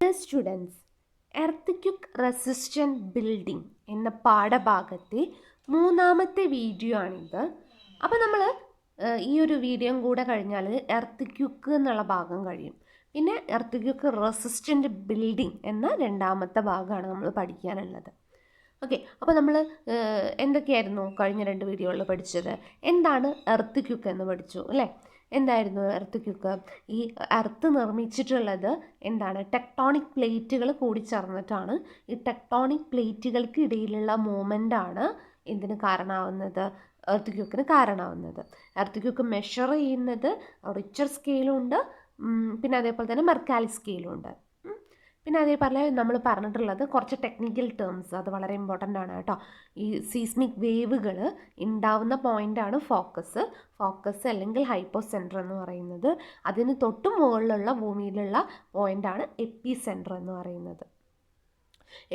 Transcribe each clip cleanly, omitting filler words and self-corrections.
Students, earth resistant building എന്ന പാഠഭാഗത്തെ മൂന്നാമത്തെ video ആണിത്. അപ്പോൾ നമ്മൾ ഈ ഒരു വീഡിയോയും കൂടെ കഴിഞ്ഞാൽ എർത്ത് ക്യുക്ക് എന്നുള്ള ഭാഗം കഴിയും. പിന്നെ എർത്ത് ക്യുക്ക് റെസിസ്റ്റൻറ്റ് ബിൽഡിംഗ് എന്ന രണ്ടാമത്തെ ഭാഗമാണ് നമ്മൾ പഠിക്കാനുള്ളത്. ഓക്കെ, അപ്പോൾ നമ്മൾ എന്തൊക്കെയായിരുന്നു കഴിഞ്ഞ രണ്ട് വീഡിയോകളിൽ പഠിച്ചത്? എന്താണ് എർത്ത് ക്യുക്ക് എന്ന് പഠിച്ചു അല്ലേ? എന്തായിരുന്നു എർത്ത് ക്യുക്ക്? ഈ എർത്ത് നിർമ്മിച്ചിട്ടുള്ളത് എന്താണ്? ടെക്ടോണിക് പ്ലേറ്റുകൾ കൂടിച്ചേർന്നിട്ടാണ്. ഈ ടെക്ടോണിക് പ്ലേറ്റുകൾക്ക് ഇടയിലുള്ള മൂവ്മെൻ്റാണ് എന്തിന് കാരണമാവുന്നത്? എർത്ത് ക്യുക്കിന് കാരണമാവുന്നത്. എർത്ത് ക്യുക്ക് മെഷർ ചെയ്യുന്നത് റിച്ചർ സ്കെയിലും ഉണ്ട്, പിന്നെ അതേപോലെ തന്നെ മെർക്കാലി സ്കെയിലും ഉണ്ട്. പിന്നെ അതേപോലെ നമ്മൾ പറഞ്ഞിട്ടുള്ളത് കുറച്ച് ടെക്നിക്കൽ ടേംസ്, അത് വളരെ ഇമ്പോർട്ടൻ്റ് ആണ് കേട്ടോ. ഈ സീസ്മിക് വേവുകൾ ഉണ്ടാവുന്ന പോയിൻ്റാണ് ഫോക്കസ് അല്ലെങ്കിൽ ഹൈപ്പോ സെൻറ്റർ എന്ന് പറയുന്നത്. അതിന് തൊട്ട് മുകളിലുള്ള ഭൂമിയിലുള്ള പോയിൻ്റാണ് എപ്പി സെൻറ്റർ എന്ന് പറയുന്നത്.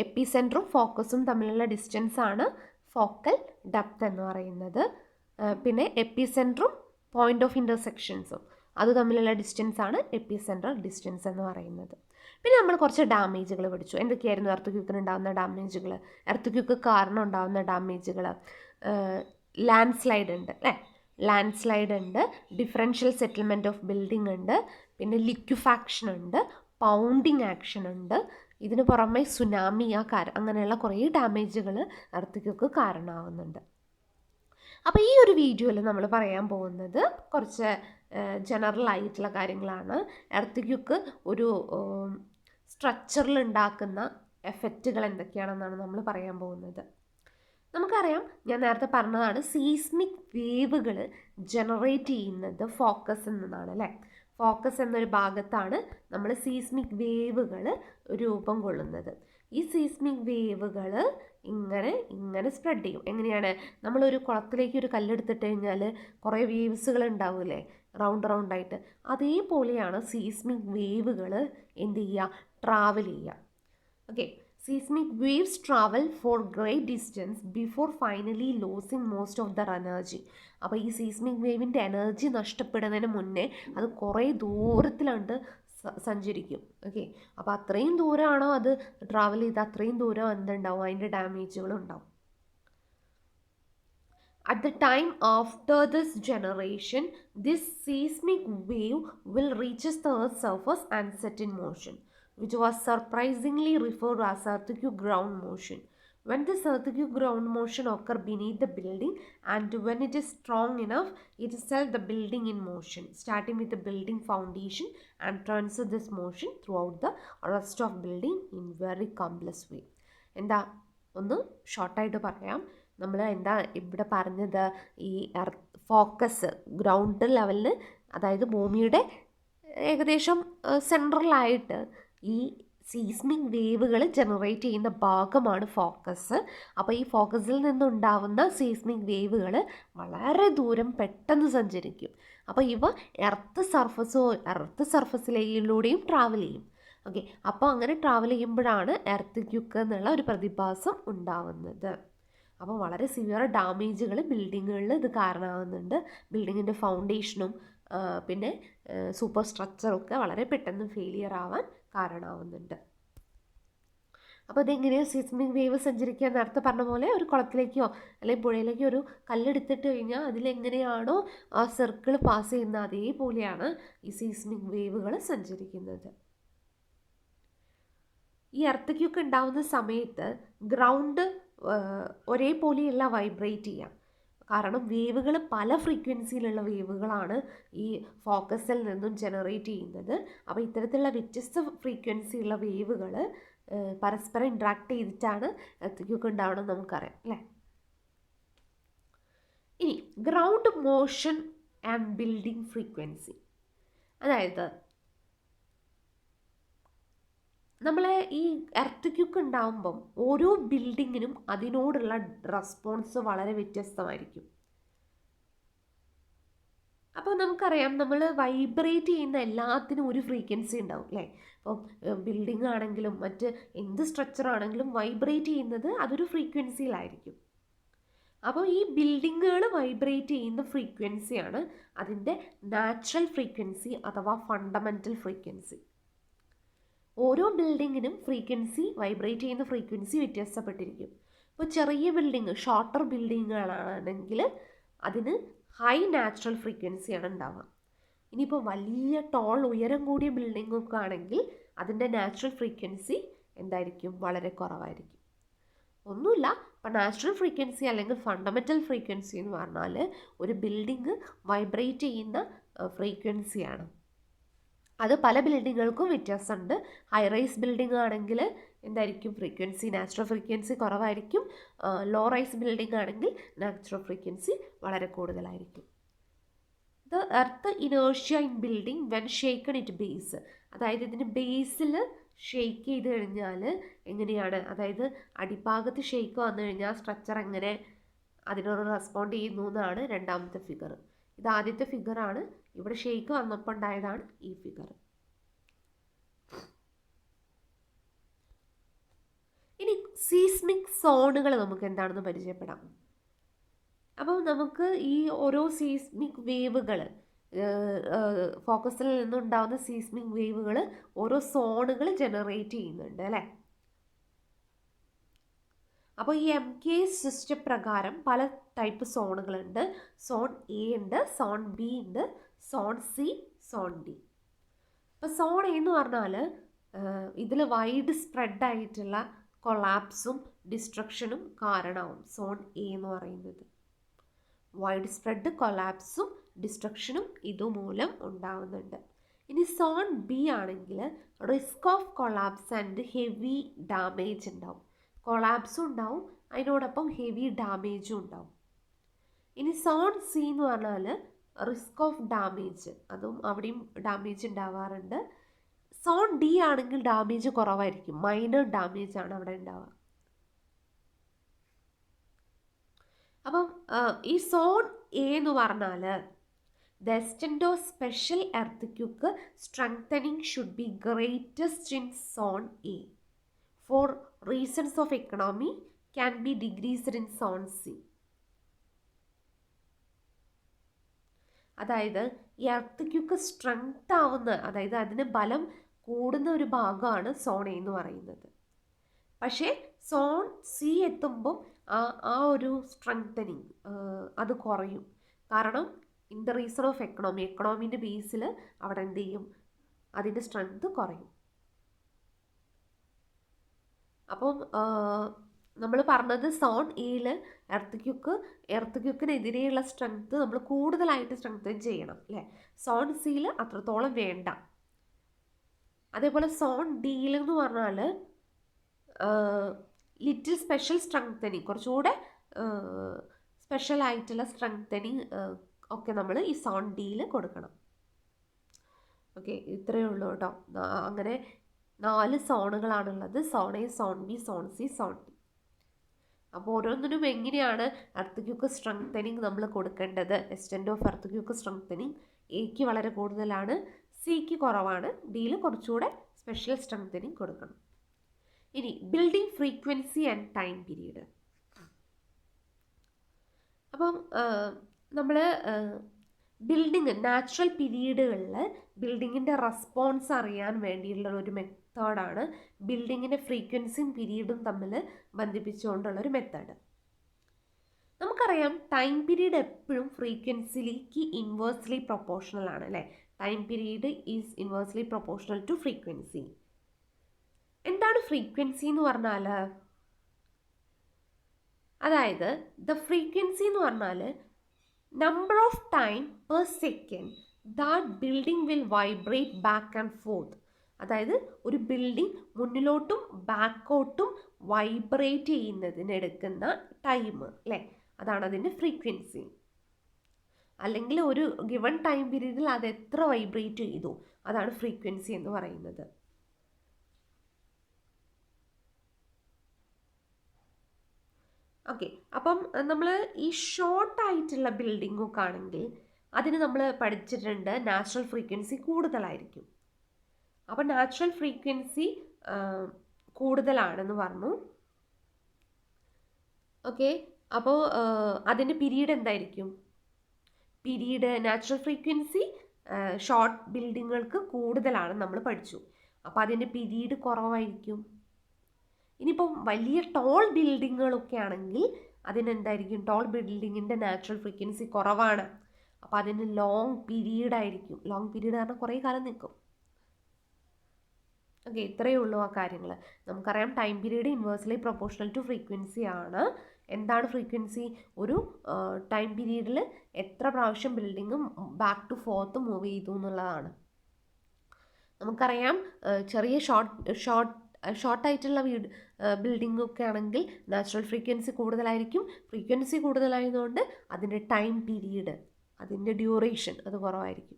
എപ്പി സെൻറ്ററും ഫോക്കസും തമ്മിലുള്ള ഡിസ്റ്റൻസാണ് ഫോക്കൽ ഡെപ്ത് എന്ന് പറയുന്നത്. പിന്നെ എപ്പി സെൻറ്ററും പോയിൻ്റ് ഓഫ് ഇൻ്റർസെക്ഷൻസും അത് തമ്മിലുള്ള ഡിസ്റ്റൻസാണ് എപ്പി സെൻട്രൽ ഡിസ്റ്റൻസ് എന്ന് പറയുന്നത്. പിന്നെ നമ്മൾ കുറച്ച് ഡാമേജുകൾ പഠിച്ചു. എന്തൊക്കെയായിരുന്നു എർത്ത് ക്യുക്കിന് ഉണ്ടാകുന്ന ഡാമേജുകൾ? എർത്ത് ക്യുക്ക് കാരണം ഉണ്ടാകുന്ന ഡാമേജുകൾ, ലാൻഡ് സ്ലൈഡ് ഉണ്ട് അല്ലേ? ലാൻഡ് സ്ലൈഡ് ഉണ്ട്, ഡിഫറൻഷ്യൽ സെറ്റിൽമെൻറ്റ് ഓഫ് ബിൽഡിംഗ് ഉണ്ട്, പിന്നെ ലിക്വിഫാക്ഷൻ ഉണ്ട്, പൗണ്ടിങ് ആക്ഷൻ ഉണ്ട്. ഇതിന് പുറമെ സുനാമി അങ്ങനെയുള്ള കുറേ ഡാമേജുകൾ എർത്ത് ക്യുക്ക് കാരണമാവുന്നുണ്ട്. അപ്പോൾ ഈ ഒരു വീഡിയോയിൽ നമ്മൾ പറയാൻ പോകുന്നത് കുറച്ച് ജനറൽ ആയിട്ടുള്ള കാര്യങ്ങളാണ്. എർത്ത് ക്യുക്ക് ഒരു സ്ട്രക്ചറിൽ ഉണ്ടാക്കുന്ന എഫക്റ്റുകൾ എന്തൊക്കെയാണെന്നാണ് നമ്മൾ പറയാൻ പോകുന്നത്. നമുക്കറിയാം, ഞാൻ നേരത്തെ പറഞ്ഞതാണ്, സീസ്മിക് വേവുകൾ ജനറേറ്റ് ചെയ്യുന്നത് ഫോക്കസിൽ നിന്നാണ് അല്ലേ? ഫോക്കസ് എന്നൊരു ഭാഗത്താണ് നമ്മൾ സീസ്മിക് വേവുകൾ രൂപം കൊള്ളുന്നത്. ഈ സീസ്മിക് വേവുകൾ ഇങ്ങനെ സ്പ്രെഡ് ചെയ്യും. എങ്ങനെയാണ്? നമ്മളൊരു കുളത്തിലേക്ക് ഒരു കല്ലെടുത്തിട്ട് കഴിഞ്ഞാൽ കുറേ വേവ്സുകൾ ഉണ്ടാവില്ലേ, റൗണ്ടായിട്ട്. അതേപോലെയാണ് സീസ്മിക് വേവുകൾ എന്ത് ചെയ്യുക? ട്രാവൽ ചെയ്യുക. Okay, seismic waves travel for great distance before finally losing most of their energy. അപ്പോൾ ഈ സീസ്മിക് വേവിൻ്റെ എനർജി നഷ്ടപ്പെടുന്നതിന് മുന്നേ അത് കുറേ ദൂരത്തിലുണ്ട് സഞ്ചരിക്കും. ഓക്കെ, അപ്പോൾ അത്രയും ദൂരമാണോ അത് ട്രാവൽ ചെയ്ത് അത്രയും ദൂരം എന്തുണ്ടാവും? അതിൻ്റെ ഡാമേജുകൾ ഉണ്ടാവും. At the time after this generation, this seismic wave will reach the Earth's surface and set in motion, which was surprisingly referred to as earthquake ground motion. When this earthquake ground motion occurs beneath the building, and when it is strong enough, it sets the building in motion, starting with the building foundation and transfer this motion throughout the rest of building in very complex way. എന്താ ഒന്ന് ഷോർട്ടായിട്ട് പറയാം. നമ്മൾ എന്താ ഇവിടെ പറഞ്ഞത്? ഈ focus ground ലെവലിൽ, അതായത് ഭൂമിയുടെ ഏകദേശം സെൻട്രലായിട്ട് ഈ സീസ്മിക് വേവുകൾ ജനറേറ്റ് ചെയ്യുന്ന ഭാഗമാണ് ഫോക്കസ്. അപ്പോൾ ഈ ഫോക്കസിൽ നിന്നുണ്ടാവുന്ന സീസ്മിക് വേവുകൾ വളരെ ദൂരം പെട്ടെന്ന് സഞ്ചരിക്കും. അപ്പോൾ ഇവ എർത്ത് സർഫസിലൂടെയും ട്രാവൽ ചെയ്യും. ഓക്കെ, അപ്പോൾ അങ്ങനെ ട്രാവൽ ചെയ്യുമ്പോഴാണ് എർത്ത് ക്യുക്ക് എന്നുള്ള ഒരു പ്രതിഭാസം ഉണ്ടാവുന്നത്. അപ്പോൾ വളരെ സിവിയർ ഡാമേജുകൾ ബിൽഡിങ്ങുകളിൽ ഇത് കാരണമാകുന്നുണ്ട്. ബിൽഡിങ്ങിൻ്റെ ഫൗണ്ടേഷനും പിന്നെ സൂപ്പർ സ്ട്രക്ചറൊക്കെ വളരെ പെട്ടെന്ന് ഫെയിലിയർ ആവാൻ കാരണമാവുന്നുണ്ട്. അപ്പോൾ ഇതെങ്ങനെയാണ് സീസ്മിക് വേവ് സഞ്ചരിക്കുക? നേരത്തെ പറഞ്ഞ പോലെ ഒരു കുളത്തിലേക്കോ അല്ലെങ്കിൽ പുഴയിലേക്കോ ഒരു കല്ലെടുത്തിട്ട് കഴിഞ്ഞാൽ അതിലെങ്ങനെയാണോ ആ സർക്കിൾ പാസ് ചെയ്യുന്നത്, അതേപോലെയാണ് ഈ സീസ്മിക് വേവുകൾ സഞ്ചരിക്കുന്നത്. ഈ എർത്ത് ക്യുക്ക് ഉണ്ടാവുന്ന സമയത്ത് ഗ്രൗണ്ട് ഒരേപോലെയല്ല വൈബ്രേറ്റ് ചെയ്യാം. കാരണം വേവുകൾ പല ഫ്രീക്വൻസിയിലുള്ള വേവുകളാണ് ഈ ഫോക്കസിൽ നിന്നും ജനറേറ്റ് ചെയ്യുന്നത്. അപ്പോൾ ഇത്തരത്തിലുള്ള വ്യത്യസ്ത ഫ്രീക്വൻസിയുള്ള വേവുകൾ പരസ്പരം ഇൻട്രാക്ട് ചെയ്തിട്ടാണ് എർത്ത് ക്യുക്ക് ഉണ്ടാവണമെന്ന് നമുക്കറിയാം അല്ലേ? ഇനി ground motion and building frequency, അതായത് നമ്മൾ ഈ എർത്ത് ക്യുക്ക് ഉണ്ടാകുമ്പം ഓരോ ബിൽഡിങ്ങിനും അതിനോടുള്ള റെസ്പോൺസ് വളരെ വ്യത്യസ്തമായിരിക്കും. അപ്പോൾ നമുക്കറിയാം, നമ്മൾ വൈബ്രേറ്റ് ചെയ്യുന്ന എല്ലാത്തിനും ഒരു ഫ്രീക്വൻസി ഉണ്ടാവും അല്ലേ? ഇപ്പോൾ ബിൽഡിംഗ് ആണെങ്കിലും മറ്റ് എന്ത് സ്ട്രക്ചർ ആണെങ്കിലും വൈബ്രേറ്റ് ചെയ്യുന്നത് അതൊരു ഫ്രീക്വൻസിയിലായിരിക്കും. അപ്പോൾ ഈ ബിൽഡിങ്ങുകൾ വൈബ്രേറ്റ് ചെയ്യുന്ന ഫ്രീക്വൻസിയാണ് അതിൻ്റെ നാച്ചുറൽ ഫ്രീക്വൻസി അഥവാ ഫണ്ടമെൻ്റൽ ഫ്രീക്വൻസി. ഓരോ ബിൽഡിങ്ങിനും ഫ്രീക്വൻസി, വൈബ്രേറ്റ് ചെയ്യുന്ന ഫ്രീക്വൻസി വ്യത്യാസപ്പെട്ടിരിക്കും. ഇപ്പോൾ ചെറിയ ബിൽഡിങ്, ഷോർട്ടർ ബിൽഡിങ്ങുകളാണെങ്കിൽ അതിന് ഹൈ നാച്ചുറൽ ഫ്രീക്വൻസിയാണ് ഉണ്ടാവുക. ഇനിയിപ്പോൾ വലിയ ഉയരം കൂടിയ ബിൽഡിങ്ങൊക്കെ ആണെങ്കിൽ അതിൻ്റെ നാച്ചുറൽ ഫ്രീക്വൻസി എന്തായിരിക്കും? വളരെ കുറവായിരിക്കും. ഒന്നുമില്ല, ഇപ്പം നാച്ചുറൽ ഫ്രീക്വൻസി അല്ലെങ്കിൽ ഫണ്ടമെൻ്റൽ ഫ്രീക്വൻസി എന്ന് പറഞ്ഞാൽ ഒരു ബിൽഡിങ് വൈബ്രേറ്റ് ചെയ്യുന്ന ഫ്രീക്വൻസിയാണ്. അത് പല ബിൽഡിങ്ങുകൾക്കും വ്യത്യാസമുണ്ട്. ഹൈ റൈസ് ബിൽഡിംഗ് ആണെങ്കിൽ എന്തായിരിക്കും? ഫ്രീക്വൻസി, നാച്ചുറൽ ഫ്രീക്വൻസി കുറവായിരിക്കും. ലോ റൈസ് ബിൽഡിംഗ് ആണെങ്കിൽ നാച്ചുറൽ ഫ്രീക്വൻസി വളരെ കൂടുതലായിരിക്കും. The earth inertia in building when shaken it base. അതായത് ഇതിന് ബേസിൽ ഷെയ്ക്ക് ചെയ്ത് കഴിഞ്ഞാൽ എങ്ങനെയാണ്? അതായത് അടിഭാഗത്ത് ഷെയ്ക്ക് വന്നു കഴിഞ്ഞാൽ സ്ട്രക്ചർ എങ്ങനെ അതിനോട് റെസ്പോണ്ട് ചെയ്യുന്നു എന്നാണ് രണ്ടാമത്തെ ഫിഗർ. ഇത് ആദ്യത്തെ ഫിഗറാണ്. ഇവിടെ ഷെയ്ക്ക് വന്നപ്പോൾ ഉണ്ടായതാണ് ഈ ഫിഗർ. ഇനി സീസ്മിക് സോണുകൾ നമുക്ക് എന്താണെന്ന് പരിചയപ്പെടാം. അപ്പോൾ നമുക്ക് ഈ ഓരോ സീസ്മിക് വേവുകൾ, ഫോക്കസിൽ നിന്നുണ്ടാകുന്ന സീസ്മിക് വേവുകൾ ഓരോ സോണുകൾ ജനറേറ്റ് ചെയ്യുന്നുണ്ട് അല്ലേ. അപ്പോൾ ഈ MK സിസ്റ്റം പ്രകാരം പല ടൈപ്പ് സോണുകളുണ്ട്. സോൺ A ഉണ്ട്, സോൺ B ഉണ്ട്, സോൺ C, സോൺ D. അപ്പോൾ സോൺ A എന്ന് പറഞ്ഞാൽ ഇതിൽ വൈഡ് സ്പ്രെഡ് ആയിട്ടുള്ള കൊളാപ്സും ഡിസ്ട്രക്ഷനും കാരണമാവും. സോൺ A എന്ന് പറയുന്നത് വൈഡ് സ്പ്രെഡ്, കൊളാപ്സും ഡിസ്ട്രക്ഷനും ഇതുമൂലം ഉണ്ടാവുന്നുണ്ട്. ഇനി സോൺ B ആണെങ്കിൽ risk of collapse and heavy damage ഉണ്ടാവും. കൊളാപ്സും ഉണ്ടാവും, അതിനോടൊപ്പം ഹെവി ഡാമേജും ഉണ്ടാവും. ഇനി സോൺ C എന്ന് പറഞ്ഞാൽ റിസ്ക് ഓഫ് ഡാമേജ്, അതും അവിടെയും ഡാമേജ് ഉണ്ടാവാറുണ്ട്. സോൺ D ആണെങ്കിൽ ഡാമേജ് കുറവായിരിക്കും, മൈനർ ഡാമേജ് ആണ് അവിടെ ഉണ്ടാവുക. അപ്പം ഈ സോൺ A എന്ന് പറഞ്ഞാൽ the extent of special earth strengthening should be greatest in zone A. For reasons of economy can be decreased in zone C. അതായത് ഈ എർത്ത് സ്ട്രെങ്ത് ആവുന്ന, അതായത് അതിന് ബലം കൂടുന്ന ഒരു ഭാഗമാണ് സോൺ A എന്ന് പറയുന്നത്. പക്ഷേ സോൺ C എത്തുമ്പം ആ ഒരു സ്ട്രെങ്തനിങ് അത് കുറയും. കാരണം ഇൻ ദ റീസൺ ഓഫ് എക്കണോമീൻ്റെ ബേസിൽ അവിടെ എന്ത് ചെയ്യും? അതിൻ്റെ സ്ട്രെങ്ത് കുറയും. അപ്പം നമ്മൾ പറഞ്ഞത് സോൺ Aയിൽ എർത്ത് സ്ട്രെങ്ത് നമ്മൾ കൂടുതലായിട്ട് സ്ട്രെങ്തൻ ചെയ്യണം അല്ലേ. സോൺ Cയിൽ അത്രത്തോളം വേണ്ട. അതേപോലെ സോൺ Dയിൽ എന്ന് പറഞ്ഞാൽ ലിറ്റിൽ സ്പെഷ്യൽ സ്ട്രെങ്തനിങ്, കുറച്ചുകൂടെ സ്പെഷ്യൽ ആയിട്ടുള്ള സ്ട്രെങ്തനിങ് ഒക്കെ നമ്മൾ ഈ സോൺ Dയിൽ കൊടുക്കണം. ഓക്കെ, ഇത്രയേ ഉള്ളൂ കേട്ടോ. അങ്ങനെ 4 സോണുകളാണുള്ളത്: zone A, zone B, zone C, zone D. അപ്പോൾ ഓരോന്നിനും എങ്ങനെയാണ് എർത്ത് സ്ട്രെങ്തനിങ് നമ്മൾ കൊടുക്കേണ്ടത്? എക്സ്റ്റെൻറ്റ് ഓഫ് എർത്ത് സ്ട്രെങ്തനിങ് Aക്ക് വളരെ കൂടുതലാണ്, Cക്ക് കുറവാണ്, Dയിൽ കുറച്ചുകൂടെ സ്പെഷ്യൽ സ്ട്രെങ്തനിങ് കൊടുക്കണം. ഇനി building frequency and time period. അപ്പം നമ്മൾ ബിൽഡിങ് നാച്ചുറൽ പീരീഡുകളിൽ ബിൽഡിങ്ങിൻ്റെ റെസ്പോൺസ് അറിയാൻ വേണ്ടിയുള്ള ഒരു മെത്തേഡാണ് ബിൽഡിങ്ങിൻ്റെ ഫ്രീക്വൻസിയും പീരീഡും തമ്മിൽ ബന്ധിപ്പിച്ചുകൊണ്ടുള്ളൊരു മെത്തേഡ്. നമുക്കറിയാം ടൈം പീരീഡ് എപ്പോഴും ഫ്രീക്വൻസിയിലേക്ക് ഇൻവേഴ്സ്ലി പ്രൊപ്പോർഷണൽ ആണ് അല്ലേ. Time period is inversely proportional to frequency. എന്താണ് ഫ്രീക്വൻസി എന്ന് പറഞ്ഞാൽ? അതായത് ദ ഫ്രീക്വൻസി എന്ന് പറഞ്ഞാൽ number of time per second that building will vibrate back and forth. അതായത് ഒരു ബിൽഡിംഗ് മുന്നിലോട്ടും ബാക്കോട്ടും വൈബ്രേറ്റ് ചെയ്യുന്നതിനെടുക്കുന്ന ടൈം അല്ലേ, അതാണ് അതിൻ്റെ ഫ്രീക്വൻസി. അല്ലെങ്കിൽ ഒരു ഗിവൺ ടൈം പീരീഡിൽ അത് എത്ര വൈബ്രേറ്റ് ചെയ്തു, അതാണ് ഫ്രീക്വൻസി എന്ന് പറയുന്നത്. ഓക്കെ, അപ്പം നമ്മൾ ഈ ഷോർട്ടായിട്ടുള്ള ബിൽഡിങ്ങൊക്കെ ആണെങ്കിൽ അതിന് നമ്മൾ പഠിച്ചിട്ടുണ്ട് നാച്ചുറൽ ഫ്രീക്വൻസി കൂടുതലായിരിക്കും. അപ്പം നാച്ചുറൽ ഫ്രീക്വൻസി കൂടുതലാണെന്ന് പറഞ്ഞു. ഓക്കെ, അപ്പോൾ അതിൻ്റെ പീരീഡ് എന്തായിരിക്കും? പീരീഡ് നാച്ചുറൽ ഫ്രീക്വൻസി ഷോർട്ട് ബിൽഡിങ്ങുകൾക്ക് കൂടുതലാണ് നമ്മൾ പഠിച്ചു. അപ്പോൾ അതിൻ്റെ പീരീഡ് കുറവായിരിക്കും. ഇനിയിപ്പം വലിയ ടോൾ ബിൽഡിങ്ങുകളൊക്കെ ആണെങ്കിൽ അതിനെന്തായിരിക്കും, ടോൾ ബിൽഡിങ്ങിൻ്റെ നാച്ചുറൽ ഫ്രീക്വൻസി കുറവാണ്. അപ്പോൾ അതിന് ലോങ് പീരീഡ് ആയിരിക്കും. ലോങ് പീരീഡ് കാരണം കുറേ കാലം നിൽക്കും. ഓക്കെ, ഇത്രയേ ഉള്ളൂ ആ കാര്യങ്ങൾ. നമുക്കറിയാം time period inversely proportional to frequency ആണ്. എന്താണ് ഫ്രീക്വൻസി? ഒരു ടൈം പീരീഡിൽ എത്ര പ്രാവശ്യം building back to forth move ചെയ്തു എന്നുള്ളതാണ്. നമുക്കറിയാം ചെറിയ ഷോർട്ടായിട്ടുള്ള ബിൽഡിംഗ് ഒക്കെ ആണെങ്കിൽ നാച്ചുറൽ ഫ്രീക്വൻസി കൂടുതലായിരിക്കും. ഫ്രീക്വൻസി കൂടുതലായതുകൊണ്ട് അതിൻ്റെ ടൈം പീരീഡ്, അതിൻ്റെ ഡ്യൂറേഷൻ അത് കുറവായിരിക്കും.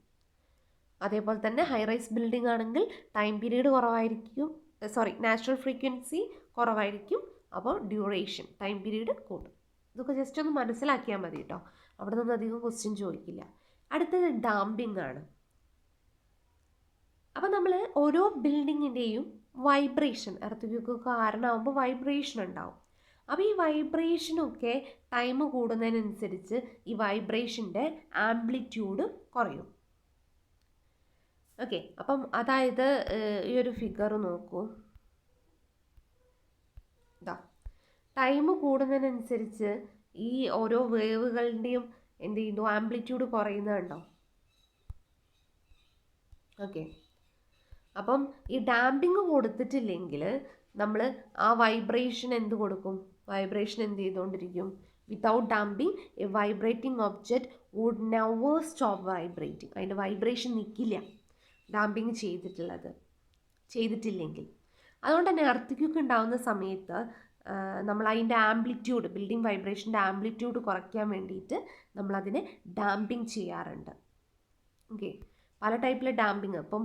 അതേപോലെ തന്നെ ഹൈ റൈസ് ബിൽഡിംഗ് ആണെങ്കിൽ ടൈം പീരീഡ് കുറവായിരിക്കും, നാച്ചുറൽ ഫ്രീക്വൻസി കുറവായിരിക്കും. അപ്പോൾ ഡ്യൂറേഷൻ, ടൈം പീരീഡ് കൂടും. ഇതൊക്കെ ജസ്റ്റ് ഒന്ന് മനസ്സിലാക്കിയാൽ മതി കേട്ടോ. അവിടെ നിന്നും അധികം ക്വസ്റ്റ്യൻ ചോദിക്കില്ല. അടുത്തത് ഡാമ്പിംഗ് ആണ്. അപ്പോൾ നമ്മൾ ഓരോ ബിൽഡിങ്ങിൻ്റെയും വൈബ്രേഷൻ, എർത്ത് കാരണമാകുമ്പോൾ വൈബ്രേഷൻ ഉണ്ടാവും. അപ്പോൾ ഈ വൈബ്രേഷനൊക്കെ ടൈം കൂടുന്നതിനനുസരിച്ച് ഈ വൈബ്രേഷൻ്റെ ആംപ്ലിറ്റ്യൂഡ് കുറയും. ഓക്കെ, അപ്പം അതായത് ഈ ഒരു ഫിഗർ നോക്കൂ. ഇതാ, ടൈം കൂടുന്നതിനനുസരിച്ച് ഈ ഓരോ വേവുകളുടെയും എന്ത് ചെയ്യുന്നു, ആംപ്ലിറ്റ്യൂഡ് കുറയുന്നുണ്ടോ? ഓക്കെ, അപ്പം ഈ ഡാമ്പിങ് കൊടുത്തിട്ടില്ലെങ്കിൽ നമ്മൾ ആ വൈബ്രേഷൻ എന്ത് കൊടുക്കും? വൈബ്രേഷൻ എന്ത് ചെയ്തുകൊണ്ടിരിക്കും? Without damping a vibrating object would never stop vibrating. അതിൻ്റെ വൈബ്രേഷൻ നിൽക്കില്ല ഡാമ്പിങ് ചെയ്തിട്ടില്ലെങ്കിൽ. അതുകൊണ്ട് തന്നെ എർത്ത് ഉണ്ടാകുന്ന സമയത്ത് നമ്മൾ അതിൻ്റെ ആംപ്ലിറ്റ്യൂഡ്, ബിൽഡിംഗ് വൈബ്രേഷൻ്റെ ആംപ്ലിറ്റ്യൂഡ് കുറയ്ക്കാൻ വേണ്ടിയിട്ട് നമ്മളതിനെ ഡാമ്പിങ് ചെയ്യാറുണ്ട്. ഓക്കെ, പല ടൈപ്പിലെ ഡാമ്പിങ്. അപ്പം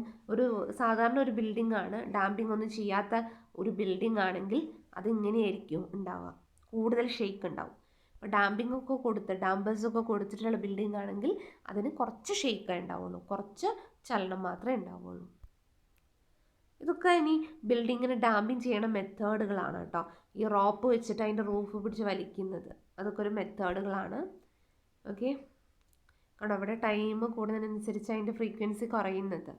സാധാരണ ഒരു ബിൽഡിംഗ് ആണ്, ഡാമ്പിങ് ഒന്നും ചെയ്യാത്ത ഒരു ബിൽഡിംഗ് ആണെങ്കിൽ അതിങ്ങനെയായിരിക്കും ഉണ്ടാവുക, കൂടുതൽ ഷെയ്ക്ക് ഉണ്ടാവും. അപ്പോൾ ഡാമ്പിംഗ് ഒക്കെ ഡാമ്പേഴ്സൊക്കെ കൊടുത്തിട്ടുള്ള ബിൽഡിംഗ് ആണെങ്കിൽ അതിന് കുറച്ച് ഷെയ്ക്കേ ഉണ്ടാവുള്ളൂ, കുറച്ച് ചലനം മാത്രമേ ഉണ്ടാവുള്ളൂ. ഇതൊക്കെ ഇനി ബിൽഡിങ്ങിന് ഡാമ്പിങ് ചെയ്യണ മെത്തേഡുകളാണ് കേട്ടോ. ഈ റോപ്പ് വെച്ചിട്ട് അതിൻ്റെ റൂഫ് പിടിച്ച് വലിക്കുന്നത്, അതൊക്കെ ഒരു മെത്തേഡുകളാണ്. ഓക്കെ, കാരണം അവിടെ ടൈം കൂടുന്നതിനനുസരിച്ച് അതിൻ്റെ ഫ്രീക്വൻസി കുറയുന്നത്.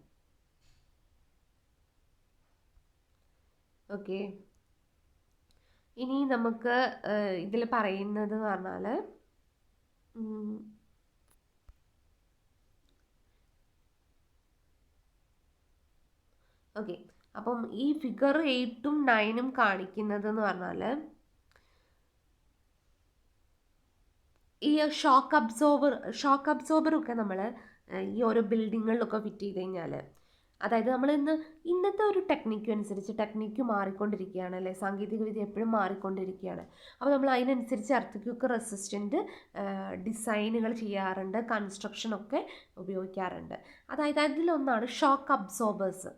ഓക്കെ, ഇനി നമുക്ക് ഇതിൽ പറയുന്നത് എന്ന് പറഞ്ഞാൽ ഓക്കെ, അപ്പം ഈ ഫിഗർ 8ഉം 9ഉം കാണിക്കുന്നത് എന്ന് പറഞ്ഞാൽ ഈ ഷോക്ക് അബ്സോർബറൊക്കെ നമ്മൾ ഈ ഓരോ ബിൽഡിങ്ങുകളിലൊക്കെ ഫിറ്റ് ചെയ്ത് കഴിഞ്ഞാൽ, അതായത് നമ്മൾ ഇന്നത്തെ ഒരു ടെക്നിക്ക് മാറിക്കൊണ്ടിരിക്കുകയാണ് അല്ലേ, സാങ്കേതികവിദ്യ എപ്പോഴും മാറിക്കൊണ്ടിരിക്കുകയാണ്. അപ്പോൾ നമ്മൾ അതിനനുസരിച്ച് എർത്ത് റെസിസ്റ്റൻ്റ് ഡിസൈനുകൾ ചെയ്യാറുണ്ട്, കൺസ്ട്രക്ഷനൊക്കെ ഉപയോഗിക്കാറുണ്ട്. അതായത് അതിലൊന്നാണ് ഷോക്ക് അബ്സോർബേഴ്സ്.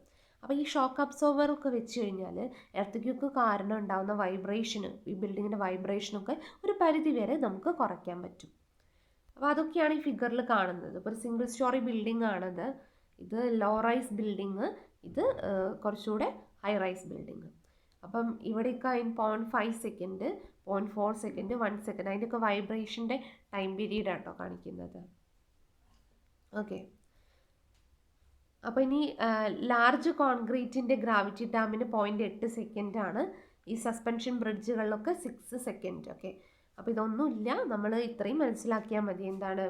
അപ്പോൾ ഈ ഷോക്ക് അബ്സോർബറൊക്കെ വെച്ച് കഴിഞ്ഞാൽ എർത്ത് കാരണം ഉണ്ടാകുന്ന വൈബ്രേഷന്, ഈ ബിൽഡിങ്ങിൻ്റെ വൈബ്രേഷനൊക്കെ ഒരു പരിധി വരെ നമുക്ക് കുറയ്ക്കാൻ പറ്റും. അപ്പോൾ അതൊക്കെയാണ് ഈ ഫിഗറിൽ കാണുന്നത്. ഇപ്പോൾ ഒരു സിംഗിൾ സ്റ്റോറി ബിൽഡിംഗ് ആണത്. ഇത് ലോ റൈസ് ബിൽഡിങ്, ഇത് കുറച്ചുകൂടെ ഹൈ റൈസ് ബിൽഡിങ്. അപ്പം ഇവിടെയൊക്കെ അതിന് 0.5 സെക്കൻഡ്, 0.4 സെക്കൻഡ്, 1 സെക്കൻഡ്, അതിൻ്റെയൊക്കെ വൈബ്രേഷൻ്റെ ടൈം പീരീഡ് ആട്ടോ കാണിക്കുന്നത്. ഓക്കെ, അപ്പോൾ ഇനി ലാർജ് കോൺക്രീറ്റിൻ്റെ ഗ്രാവിറ്റി ഡാമിന് 0.8 സെക്കൻഡാണ്. ഈ സസ്പെൻഷൻ ബ്രിഡ്ജുകളിലൊക്കെ 6 സെക്കൻഡ്. ഓക്കെ, അപ്പോൾ ഇതൊന്നുമില്ല, നമ്മൾ ഇത്രയും മനസ്സിലാക്കിയാൽ മതി. എന്താണ്,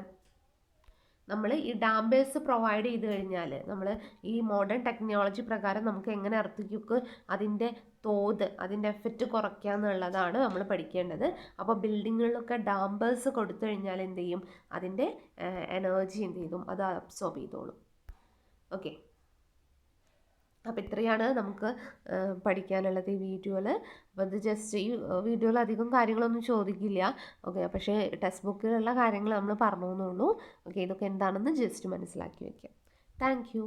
നമ്മൾ ഈ ഡാമ്പേഴ്സ് പ്രൊവൈഡ് ചെയ്ത് കഴിഞ്ഞാൽ, നമ്മൾ ഈ മോഡേൺ ടെക്നോളജി പ്രകാരം നമുക്ക് എങ്ങനെ എർത്ത് അതിൻ്റെ തോത്, അതിൻ്റെ എഫക്റ്റ് കുറയ്ക്കുക എന്നുള്ളതാണ് നമ്മൾ പഠിക്കേണ്ടത്. അപ്പോൾ ബിൽഡിങ്ങുകളിലൊക്കെ ഡാമ്പേഴ്സ് കൊടുത്തു കഴിഞ്ഞാൽ എന്ത് ചെയ്യും, അതിൻ്റെ എനർജി എന്ത് ചെയ്തും അത് അബ്സോർബ് ചെയ്തോളും. ഓക്കെ, അപ്പോൾ ഇത്രയാണ് നമുക്ക് പഠിക്കാനുള്ളത് ഈ വീഡിയോയിൽ. അപ്പോൾ ഇത് ജസ്റ്റ് ഈ വീഡിയോയിൽ അധികം കാര്യങ്ങളൊന്നും ചോദിക്കില്ല. ഓക്കെ, പക്ഷേ ടെക്സ്റ്റ് ബുക്കിലുള്ള കാര്യങ്ങൾ നമ്മൾ പറഞ്ഞു എന്നുള്ളൂ. ഓക്കെ, ഇതൊക്കെ എന്താണെന്ന് ജസ്റ്റ് മനസ്സിലാക്കി വയ്ക്കാം. Thank you.